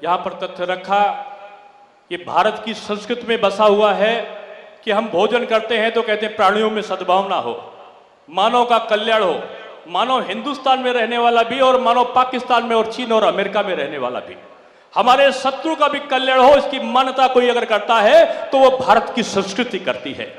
यहाँ पर तथ्य रखा कि भारत की संस्कृति में बसा हुआ है कि हम भोजन करते हैं तो कहते हैं प्राणियों में सद्भावना हो, मानव का कल्याण हो, मानव हिंदुस्तान में रहने वाला भी और मानव पाकिस्तान में और चीन और अमेरिका में रहने वाला भी, हमारे शत्रु का भी कल्याण हो, इसकी मान्यता कोई अगर करता है तो वो भारत की संस्कृति करती है।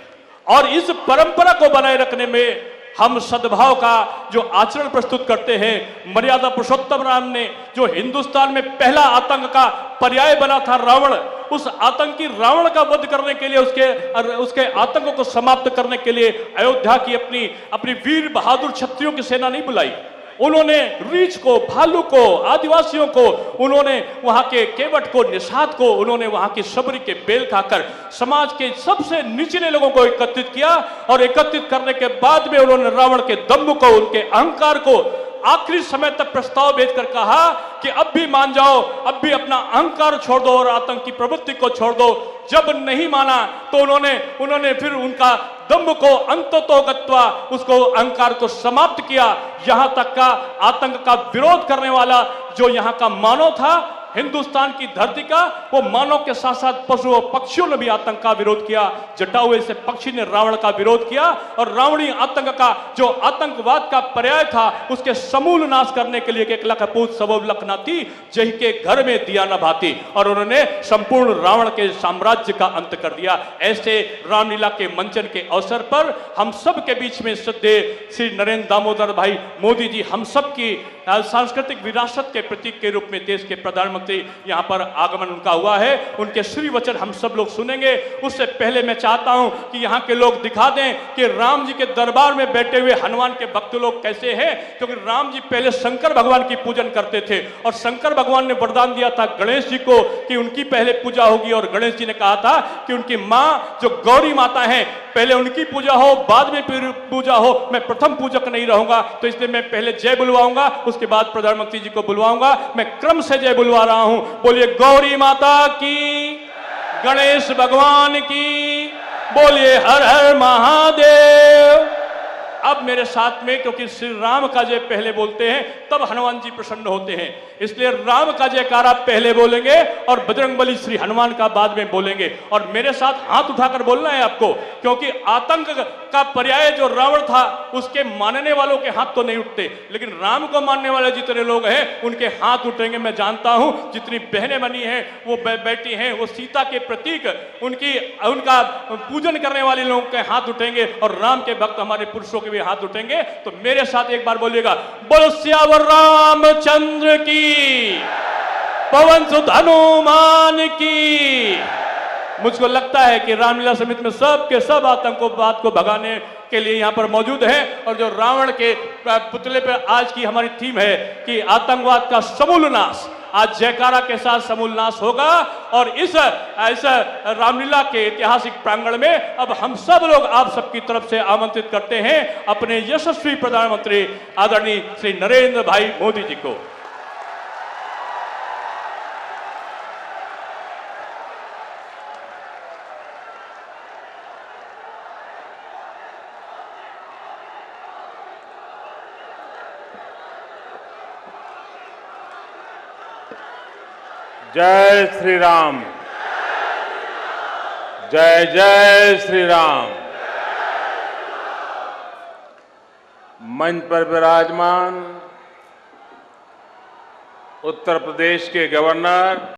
और इस परंपरा को बनाए रखने में हम सद्भाव का जो आचरण प्रस्तुत करते हैं, मर्यादा पुरुषोत्तम राम ने जो हिंदुस्तान में पहला आतंक का पर्याय बना था रावण, उस आतंकी रावण का वध करने के लिए, उसके आतंकों को समाप्त करने के लिए अयोध्या की अपनी वीर बहादुर क्षत्रियों की सेना नहीं बुलाई। उन्होंने रीछ को, भालू को, आदिवासियों को, उन्होंने वहां के केवट को, निषाद को, उन्होंने वहां की सबरी के बेल खाकर समाज के सबसे निचले लोगों को एकत्रित किया और एकत्रित करने के बाद में उन्होंने रावण के दम्भ को, उनके अहंकार को आखिरी समय तक प्रस्ताव भेजकर कहा कि अब भी मान जाओ, अब भी अपना अहंकार छोड़ दो और आतंक की प्रवृत्ति को छोड़ दो। जब नहीं माना तो उन्होंने फिर उनका दम्भ को अंततोगत्वा उसको अहंकार को समाप्त किया। यहां तक का आतंक का विरोध करने वाला जो यहां का मानव था, हिंदुस्तान की धरती का, वो मानव के साथ साथ पशु और पक्षियों ने भी आतंक का विरोध किया। जटाहुए से पक्षी ने रावण का विरोध किया और रावणी आतंक का जो आतंकवाद का पर्याय था, उसके समूल नाश करने के लिए एक लख पूत सबब लखना थी, जही के घर में दिया न भाती, और उन्होंने संपूर्ण रावण के साम्राज्य का अंत कर दिया। ऐसे रामलीला के मंचन के अवसर पर हम सब के बीच में श्रद्धेय श्री नरेंद्र दामोदर भाई मोदी जी हम सब की सांस्कृतिक विरासत के प्रतीक के रूप में देश के प्रधानमंत्री यहाँ पर आगमन उनका हुआ है। उनके श्री वचन हम सब लोग सुनेंगे। उससे पहले मैं चाहता हूं कि यहाँ के लोग दिखा दें कि राम जी के दरबार में बैठे हुए हनुमान के भक्त लोग कैसे हैं, क्योंकि राम जी पहले शंकर भगवान की पूजन करते थे और शंकर भगवान ने वरदान दिया था गणेश जी को कि उनकी पहले पूजा होगी, और गणेश जी ने कहा था कि उनकी माँ जो गौरी माता है पहले उनकी पूजा हो, बाद में फिर पूजा हो, मैं प्रथम पूजक नहीं रहूंगा। तो इसलिए मैं पहले जय बुलवाऊंगा, उसके बाद प्रधानमंत्री जी को बुलवाऊंगा। मैं क्रम से जय बुलवा रहा हूं। बोलिए गौरी माता की, गणेश भगवान की, बोलिए हर हर महादेव। अब मेरे साथ में, क्योंकि श्री राम का जय पहले बोलते हैं तब हनुमान जी प्रसन्न होते हैं, इसलिए राम का जयकार आप पहले बोलेंगे और बजरंगबली श्री हनुमान का बाद में बोलेंगे। और मेरे साथ हाथ उठाकर बोलना है आपको, क्योंकि आतंक का पर्याय जो रावण था उसके मानने वालों के हाथ तो नहीं उठते, लेकिन राम को मानने वाले जितने लोग हैं उनके हाथ उठेंगे। मैं जानता हूं जितनी बहनें बनी हैं वो बैठी हैं, वो सीता के प्रतीक उनका पूजन करने वाले लोगों के हाथ उठेंगे और राम के भक्त हमारे पुरुषों के भी हाथ उठेंगे। तो मेरे साथ एक बार बोलिएगा, बोलो सियावर रामचंद्र की, पवन सुत हनुमान की। मुझको लगता है कि रामलीला समिति में सब के सब आतंकवाद को भगाने के लिए यहाँ पर मौजूद है। और जो रावण के पुतले पर आज की हमारी थीम है कि आतंकवाद का समूल नाश, आज जयकारा के साथ समूल नाश होगा। और इस रामलीला के ऐतिहासिक प्रांगण में अब हम सब लोग आप सबकी तरफ से आमंत्रित करते हैं अपने यशस्वी प्रधानमंत्री आदरणीय श्री नरेंद्र भाई मोदी जी को। जय श्री राम, जय जय श्री राम। मंच पर विराजमान उत्तर प्रदेश के गवर्नर